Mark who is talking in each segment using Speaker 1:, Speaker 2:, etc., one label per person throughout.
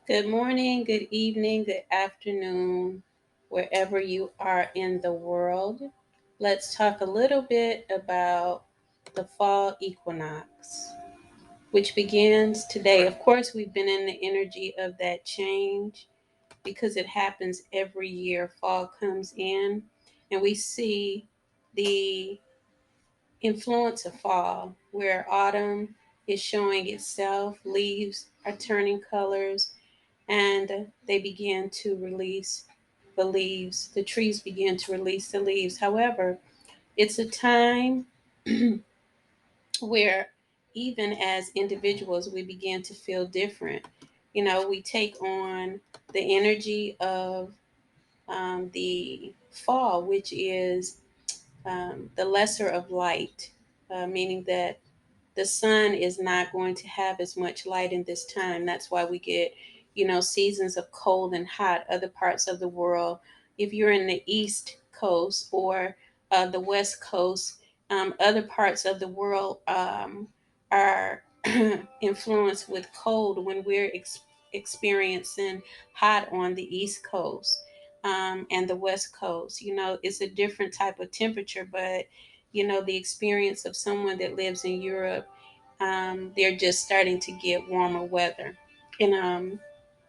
Speaker 1: Good morning, good evening, good afternoon, wherever you are in the world. Let's talk a little bit about the fall equinox, which begins today. Of course, we've been in the energy of that change because it happens every year. Fall comes in, and we see the influence of fall, where autumn is showing itself, leaves are turning colors, and they begin to release the leaves. The trees begin to release the leaves. However, it's a time where, even as individuals, we begin to feel different. We take on the energy of the fall, which is the lesser of light, meaning that the sun is not going to have as much light in this time. That's why we get, seasons of cold and hot. Other parts of the world, if you're in the East Coast or the West Coast, other parts of the world are influenced with cold when we're experiencing hot on the East Coast. And the West Coast, it's a different type of temperature, but the experience of someone that lives in Europe, they're just starting to get warmer weather, and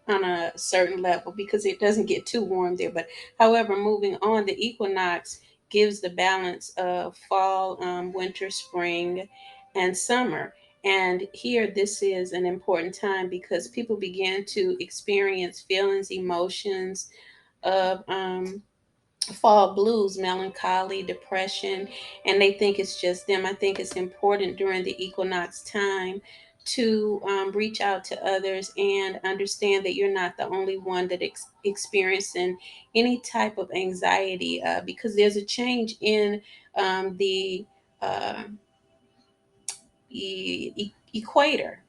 Speaker 1: on a certain level because it doesn't get too warm there. But however, moving on, the equinox gives the balance of fall, winter, spring, and summer. And here, this is an important time because people begin to experience feelings, emotions of fall blues, melancholy, depression, and they think it's just them. I think it's important during the equinox time to reach out to others and understand that you're not the only one that experiencing any type of anxiety, because there's a change in the uh, equator.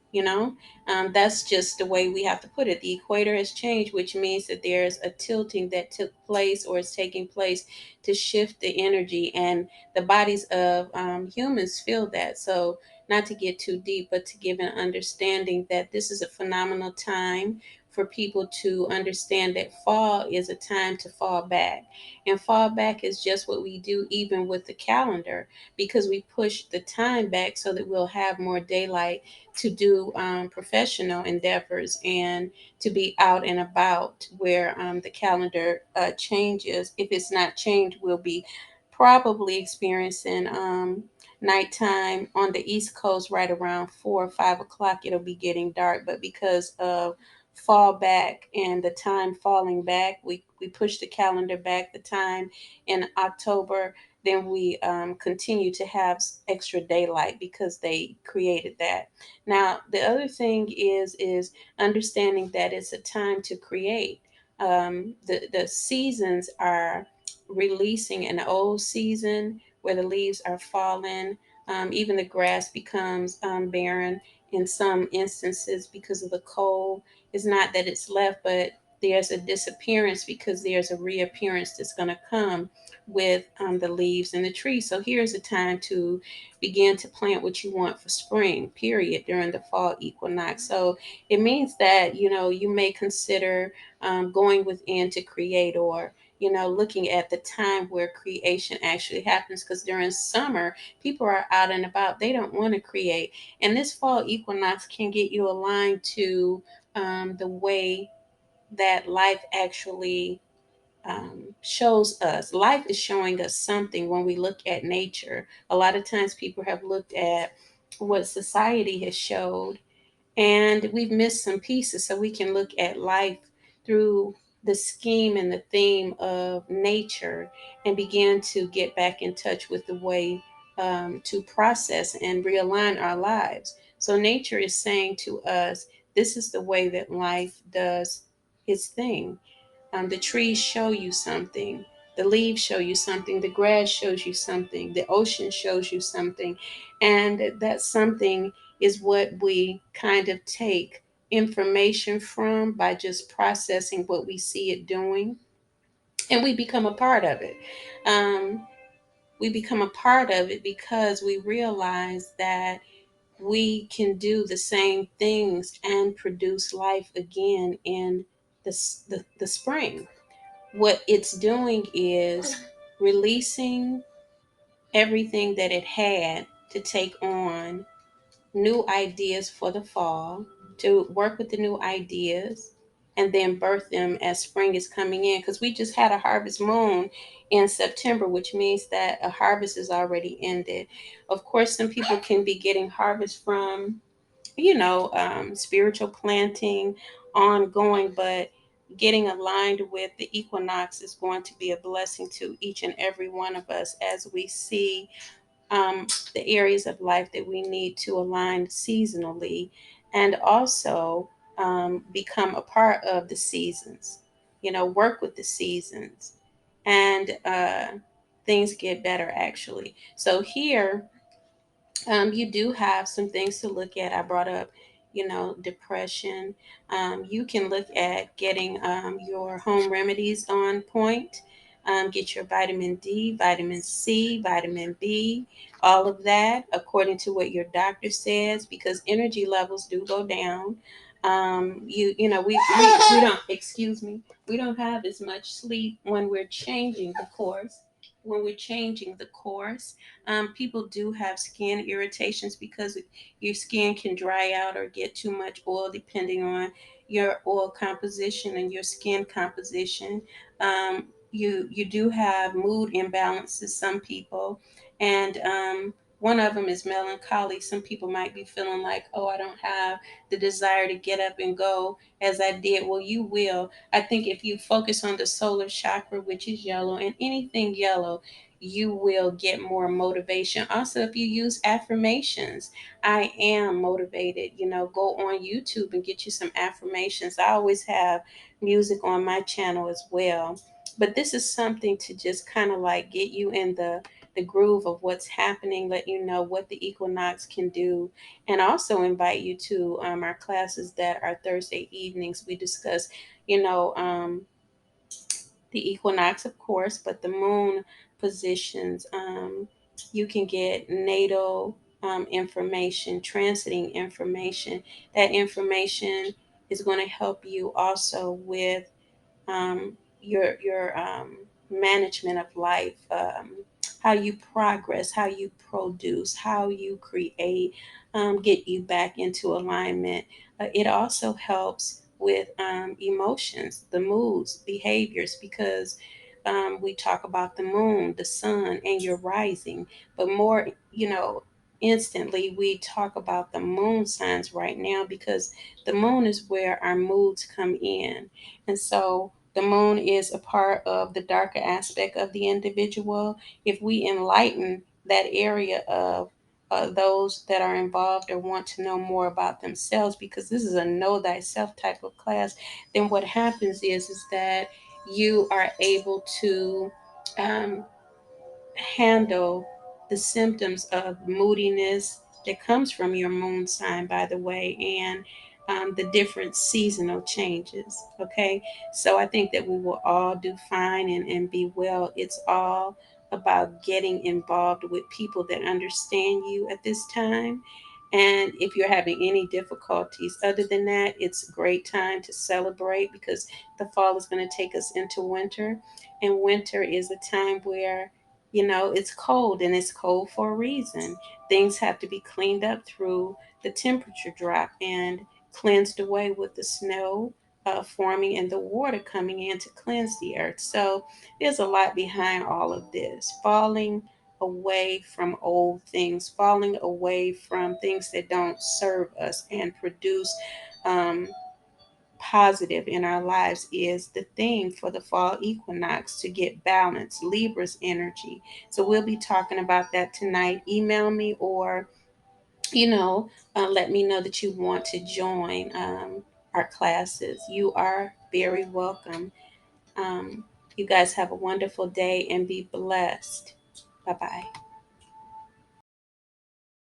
Speaker 1: That's just the way we have to put it. The equator has changed, which means that there's a tilting that took place or is taking place to shift the energy, and the bodies of humans feel that. So, not to get too deep, but to give an understanding that this is a phenomenal time for people to understand that fall is a time to fall back. And fall back is just what we do, even with the calendar, because we push the time back so that we'll have more daylight to do professional endeavors and to be out and about, where the calendar changes. If it's not changed, we'll be probably experiencing nighttime on the East Coast right around 4 or 5 o'clock. It'll be getting dark, but because of fall back and the time falling back, we push the calendar back the time in October. Then we continue to have extra daylight because they created that. Now, the other thing is understanding that it's a time to create. The seasons are releasing an old season where the leaves are falling. Even the grass becomes barren in some instances because of the cold. It's not that it's left, but there's a disappearance because there's a reappearance that's going to come with the leaves and the trees. So here's a time to begin to plant what you want for spring, period, during the fall equinox. So it means that, you may consider going within to create, or, looking at the time where creation actually happens. Because during summer, people are out and about. They don't want to create. And this fall equinox can get you aligned to the way that life actually shows us. Life is showing us something when we look at nature. A lot of times people have looked at what society has showed, and we've missed some pieces. So we can look at life through the scheme and the theme of nature and begin to get back in touch with the way to process and realign our lives. So nature is saying to us, this is the way that life does its thing. The trees show you something. The leaves show you something. The grass shows you something. The ocean shows you something. And that something is what we kind of take information from by just processing what we see it doing. And we become a part of it. Um, we become a part of it because we realize that we can do the same things and produce life again in the spring. What it's doing is releasing everything that it had to take on new ideas for the fall, to work with the new ideas and then birth them as spring is coming in. Because we just had a harvest moon in September, which means that a harvest is already ended. Of course, some people can be getting harvest from, spiritual planting ongoing, but getting aligned with the equinox is going to be a blessing to each and every one of us as we see the areas of life that we need to align seasonally, and also become a part of the seasons, work with the seasons, and things get better actually. So here, you do have some things to look at. I brought up, depression. You can look at getting your home remedies on point. Get your vitamin D, vitamin C, vitamin B, all of that according to what your doctor says, because energy levels do go down. We don't, excuse me, we don't have as much sleep when we're changing the course. When we're changing the course, people do have skin irritations because your skin can dry out or get too much oil depending on your oil composition and your skin composition. You do have mood imbalances, some people, and one of them is melancholy. Some people might be feeling like, oh, I don't have the desire to get up and go as I did. Well, you will. I think if you focus on the solar chakra, which is yellow, and anything yellow, you will get more motivation. Also, if you use affirmations, I am motivated, go on YouTube and get you some affirmations. I always have music on my channel as well. But this is something to just kind of like get you in the groove of what's happening, let you know what the equinox can do, and also invite you to our classes that are Thursday evenings. We discuss, you know, um, the equinox, of course, but the moon positions. You can get natal information, transiting information. That information is going to help you also with your management of life, how you progress, how you produce, how you create, get you back into alignment. It also helps with emotions, the moods, behaviors, because we talk about the moon, the sun, and your rising, but more, instantly we talk about the moon signs right now because the moon is where our moods come in. And so the moon is a part of the darker aspect of the individual. If we enlighten that area of those that are involved or want to know more about themselves, because this is a know thyself type of class, then what happens is that you are able to um, handle the symptoms of moodiness that comes from your moon sign, by the way, and the different seasonal changes. Okay, so I think that we will all do fine and be well. It's all about getting involved with people that understand you at this time. And if you're having any difficulties other than that, it's a great time to celebrate because the fall is going to take us into winter. And winter is a time where it's cold, and it's cold for a reason. Things have to be cleaned up through the temperature drop and cleansed away with the snow forming and the water coming in to cleanse the earth. So there's a lot behind all of this. Falling away from old things, falling away from things that don't serve us and produce um, positive in our lives is the theme for the fall equinox, to get balance, Libra's energy. So we'll be talking about that tonight. Email me or, let me know that you want to join our classes. You are very welcome. You guys have a wonderful day and be blessed. Bye bye.